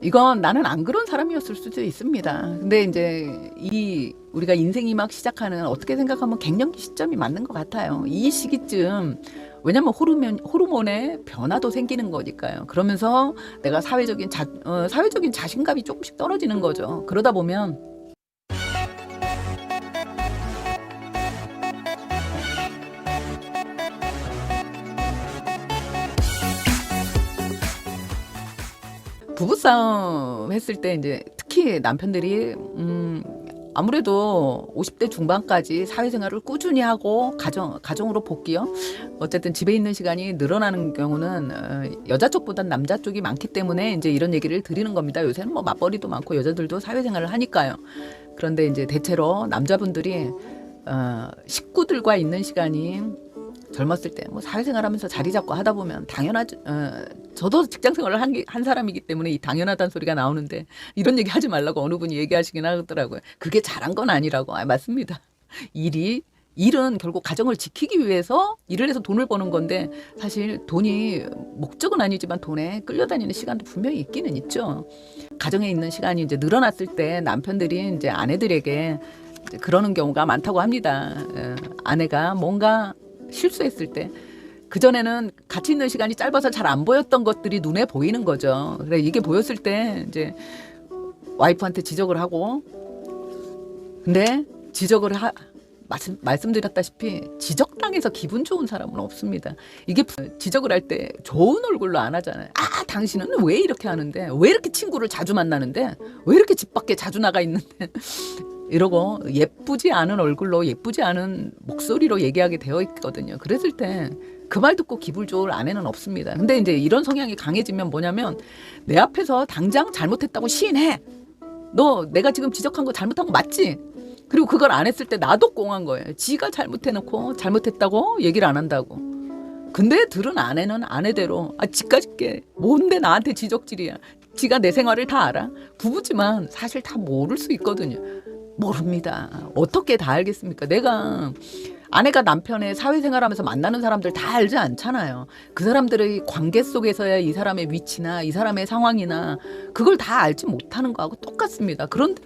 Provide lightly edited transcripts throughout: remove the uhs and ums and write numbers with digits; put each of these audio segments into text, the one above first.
이건 나는 안 그런 사람이었을 수도 있습니다. 근데 이제 우리가 인생이 막 시작하는 어떻게 생각하면 갱년기 시점이 맞는 것 같아요. 이 시기쯤 왜냐면 호르몬의 변화도 생기는 거니까요. 그러면서 내가 사회적인 자신감이 조금씩 떨어지는 거죠. 그러다 보면 부부싸움 했을 때 이제 특히 남편들이 아무래도 50대 중반까지 사회생활을 꾸준히 하고 가정으로 복귀요. 어쨌든 집에 있는 시간이 늘어나는 경우는 여자 쪽보단 남자 쪽이 많기 때문에 이제 이런 얘기를 드리는 겁니다. 요새는 뭐 맞벌이도 많고 여자들도 사회생활을 하니까요. 그런데 이제 대체로 남자분들이 식구들과 있는 시간이 젊었을 때 뭐 사회생활하면서 자리 잡고 하다 보면 당연하죠. 저도 직장생활을 한 사람이기 때문에 이 당연하다는 소리가 나오는데 이런 얘기 하지 말라고 어느 분이 얘기하시긴 하더라고요. 그게 잘한 건 아니라고. 맞습니다. 일은 결국 가정을 지키기 위해서 일을 해서 돈을 버는 건데 사실 돈이 목적은 아니지만 돈에 끌려다니는 시간도 분명히 있기는 있죠. 가정에 있는 시간이 이제 늘어났을 때 남편들이 이제 아내들에게 이제 그러는 경우가 많다고 합니다. 아내가 뭔가 실수했을 때 그전에는 같이 있는 시간이 짧아서 잘 안 보였던 것들이 눈에 보이는 거죠. 그래 이게 보였을 때 이제 와이프한테 지적을 하고 근데 말씀드렸다시피 지적당해서 기분 좋은 사람은 없습니다. 이게 지적을 할 때 좋은 얼굴로 안 하잖아요. 당신은 왜 이렇게 하는데 왜 이렇게 친구를 자주 만나는데 왜 이렇게 집 밖에 자주 나가 있는데 이러고 예쁘지 않은 얼굴로 예쁘지 않은 목소리로 얘기하게 되어 있거든요. 그랬을 때 그 말 듣고 기분 좋을 아내는 없습니다. 근데 이제 이런 성향이 강해지면 뭐냐면 내 앞에서 당장 잘못했다고 시인해. 너 내가 지금 지적한 거 잘못한 거 맞지? 그리고 그걸 안 했을 때 나도 꽁한 거예요. 지가 잘못해놓고 잘못했다고 얘기를 안 한다고. 근데 들은 아내는 아내대로 지까짓게 뭔데 나한테 지적질이야. 지가 내 생활을 다 알아. 부부지만 사실 다 모를 수 있거든요. 모릅니다. 어떻게 다 알겠습니까? 아내가 남편의 사회생활하면서 만나는 사람들 다 알지 않잖아요. 그 사람들의 관계 속에서야 이 사람의 위치나 이 사람의 상황이나 그걸 다 알지 못하는 거하고 똑같습니다. 그런데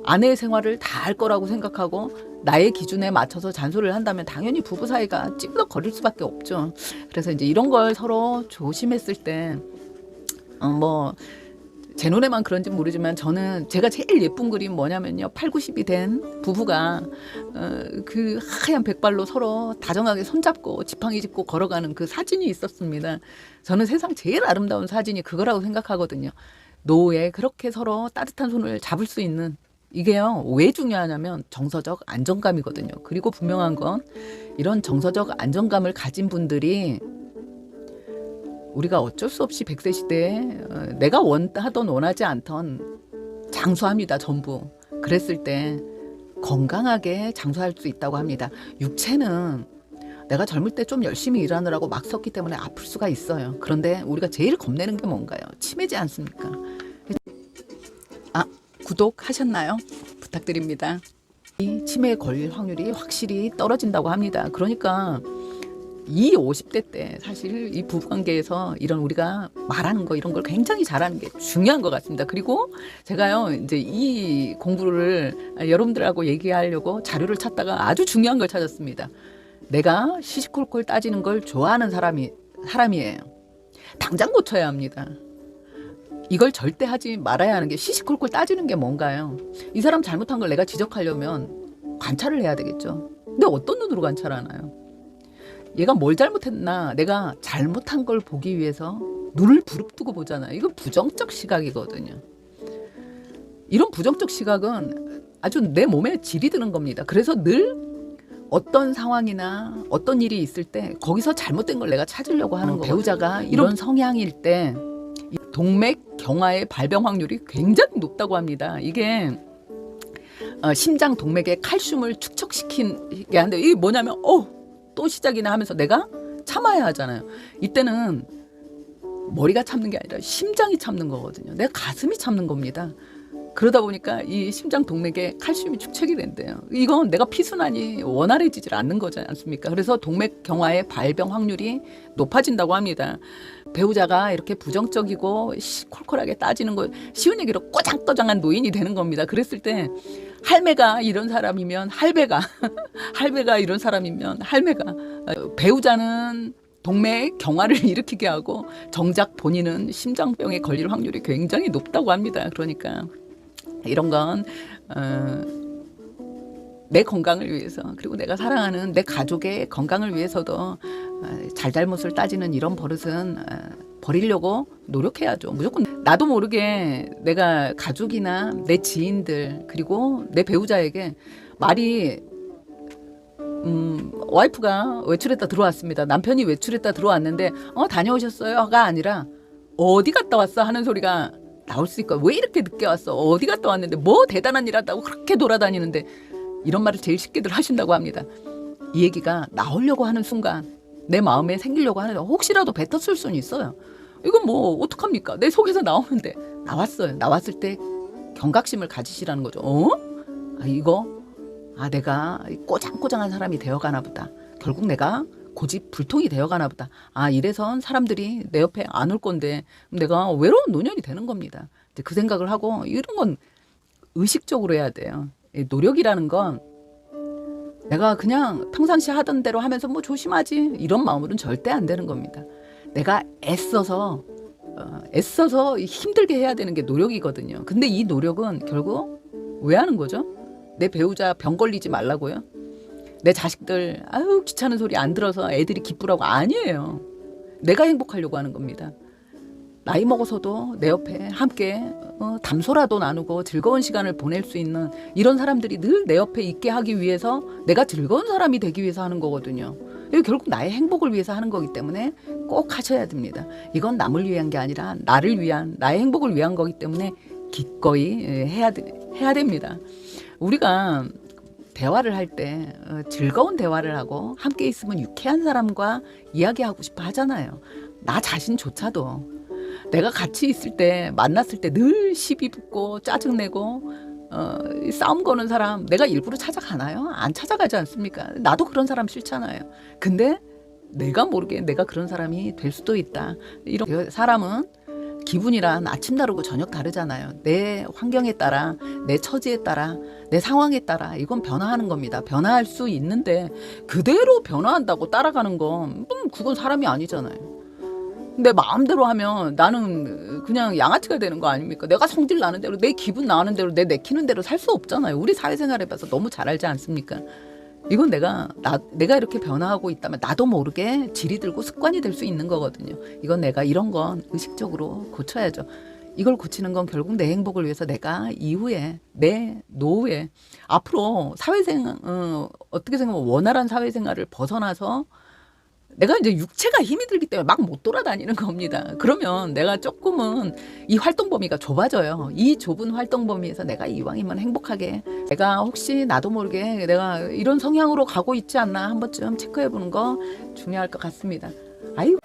아내의 생활을 다 알 거라고 생각하고 나의 기준에 맞춰서 잔소리를 한다면 당연히 부부 사이가 찌그덕거릴 수밖에 없죠. 그래서 이제 이런 걸 서로 조심했을 때 제 눈에만 그런지 모르지만 제가 제일 예쁜 그림 뭐냐면요. 8, 90이 된 부부가 그 하얀 백발로 서로 다정하게 손잡고 지팡이 짚고 걸어가는 그 사진이 있었습니다. 저는 세상 제일 아름다운 사진이 그거라고 생각하거든요. 노후에 그렇게 서로 따뜻한 손을 잡을 수 있는 이게요. 왜 중요하냐면 정서적 안정감이거든요. 그리고 분명한 건 이런 정서적 안정감을 가진 분들이 우리가 어쩔 수 없이 100세 시대에 내가 원하던 원하지 않던 장수합니다. 전부. 그랬을 때 건강하게 장수할 수 있다고 합니다. 육체는 내가 젊을 때 좀 열심히 일하느라고 막 썼기 때문에 아플 수가 있어요. 그런데 우리가 제일 겁내는 게 뭔가요? 치매지 않습니까? 구독하셨나요? 부탁드립니다. 이 치매에 걸릴 확률이 확실히 떨어진다고 합니다. 그러니까 이 50대 때 사실 이 부부관계에서 이런 우리가 말하는 거 이런 걸 굉장히 잘하는 게 중요한 것 같습니다. 그리고 제가요 이제 이 공부를 여러분들하고 얘기하려고 자료를 찾다가 아주 중요한 걸 찾았습니다. 내가 시시콜콜 따지는 걸 좋아하는 사람이에요. 당장 고쳐야 합니다. 이걸 절대 하지 말아야 하는 게 시시콜콜 따지는 게 뭔가요? 이 사람 잘못한 걸 내가 지적하려면 관찰을 해야 되겠죠. 근데 어떤 눈으로 관찰하나요? 얘가 뭘 잘못했나 내가 잘못한 걸 보기 위해서 눈을 부릅뜨고 보잖아요. 이건 부정적 시각이거든요. 이런 부정적 시각은 아주 내 몸에 질이 드는 겁니다. 그래서 늘 어떤 상황이나 어떤 일이 있을 때 거기서 잘못된 걸 내가 찾으려고 하는 거예요. 배우자가 이런 성향일 때 동맥 경화의 발병 확률이 굉장히 높다고 합니다. 이게 심장 동맥에 칼슘을 축적시키게 하는데 이게 뭐냐면 또 시작이나 하면서 내가 참아야 하잖아요. 이때는 머리가 참는 게 아니라 심장이 참는 거거든요. 내 가슴이 참는 겁니다. 그러다 보니까 이 심장 동맥에 칼슘이 축적이 된대요. 이건 내가 피순환이 원활해지질 않는 거지 않습니까? 그래서 동맥 경화의 발병 확률이 높아진다고 합니다. 배우자가 이렇게 부정적이고 콜콜하게 따지는 거 쉬운 얘기로 꼬장꼬장한 노인이 되는 겁니다. 그랬을 때 할매가 이런 사람이면 할배가 할배가 이런 사람이면 할매가 배우자는 동맥 경화를 일으키게 하고 정작 본인은 심장병에 걸릴 확률이 굉장히 높다고 합니다. 그러니까 이런 건 내 건강을 위해서 그리고 내가 사랑하는 내 가족의 건강을 위해서도 잘잘못을 따지는 이런 버릇은 버리려고 노력해야죠. 무조건 나도 모르게 내가 가족이나 내 지인들 그리고 내 배우자에게 말이 와이프가 외출했다 들어왔습니다. 남편이 외출했다 들어왔는데 다녀오셨어요가 아니라 어디 갔다 왔어 하는 소리가 나올 수 있고 왜 이렇게 늦게 왔어 어디 갔다 왔는데 뭐 대단한 일 한다고 그렇게 돌아다니는데 이런 말을 제일 쉽게들 하신다고 합니다. 이 얘기가 나오려고 하는 순간 내 마음에 생기려고 하는데 혹시라도 뱉었을 수는 있어요. 이건 뭐 어떡합니까? 내 속에서 나오는데 나왔어요. 나왔을 때 경각심을 가지시라는 거죠. 내가 꼬장꼬장한 사람이 되어가나 보다. 결국 내가 고집 불통이 되어가나 보다. 이래선 사람들이 내 옆에 안 올 건데 내가 외로운 노년이 되는 겁니다. 이제 그 생각을 하고 이런 건 의식적으로 해야 돼요. 노력이라는 건 내가 그냥 평상시 하던 대로 하면서 뭐 조심하지 이런 마음으로는 절대 안 되는 겁니다. 내가 애써서 힘들게 해야 되는 게 노력이거든요. 근데 이 노력은 결국 왜 하는 거죠? 내 배우자 병 걸리지 말라고요? 내 자식들 귀찮은 소리 안 들어서 애들이 기쁘라고 아니에요. 내가 행복하려고 하는 겁니다. 나이 먹어서도 내 옆에 함께 담소라도 나누고 즐거운 시간을 보낼 수 있는 이런 사람들이 늘 내 옆에 있게 하기 위해서 내가 즐거운 사람이 되기 위해서 하는 거거든요. 이게 결국 나의 행복을 위해서 하는 거기 때문에 꼭 하셔야 됩니다. 이건 남을 위한 게 아니라 나를 위한 나의 행복을 위한 거기 때문에 기꺼이 해야 됩니다. 우리가 대화를 할 때 즐거운 대화를 하고 함께 있으면 유쾌한 사람과 이야기하고 싶어 하잖아요. 나 자신조차도 내가 같이 있을 때 만났을 때 늘 시비 붙고 짜증내고 싸움 거는 사람 내가 일부러 찾아가나요? 안 찾아가지 않습니까? 나도 그런 사람 싫잖아요. 근데 내가 모르게 내가 그런 사람이 될 수도 있다. 이런 사람은 기분이란 아침 다르고 저녁 다르잖아요. 내 환경에 따라 내 처지에 따라 내 상황에 따라 이건 변화하는 겁니다. 변화할 수 있는데 그대로 변화한다고 따라가는 건 그건 사람이 아니잖아요. 내 마음대로 하면 나는 그냥 양아치가 되는 거 아닙니까? 내가 성질 나는 대로 내 기분 나는 대로 내키는 대로 살 수 없잖아요. 우리 사회생활 해봐서 너무 잘 알지 않습니까? 이건 내가 이렇게 변화하고 있다면 나도 모르게 질이 들고 습관이 될 수 있는 거거든요. 이건 내가 이런 건 의식적으로 고쳐야죠. 이걸 고치는 건 결국 내 행복을 위해서 내가 이후에 내 노후에 앞으로 어떻게 생각하면 원활한 사회생활을 벗어나서 내가 이제 육체가 힘이 들기 때문에 막 못 돌아다니는 겁니다. 그러면 내가 조금은 이 활동 범위가 좁아져요. 이 좁은 활동 범위에서 내가 이왕이면 행복하게 내가 혹시 나도 모르게 내가 이런 성향으로 가고 있지 않나 한 번쯤 체크해 보는 거 중요할 것 같습니다. 아이고.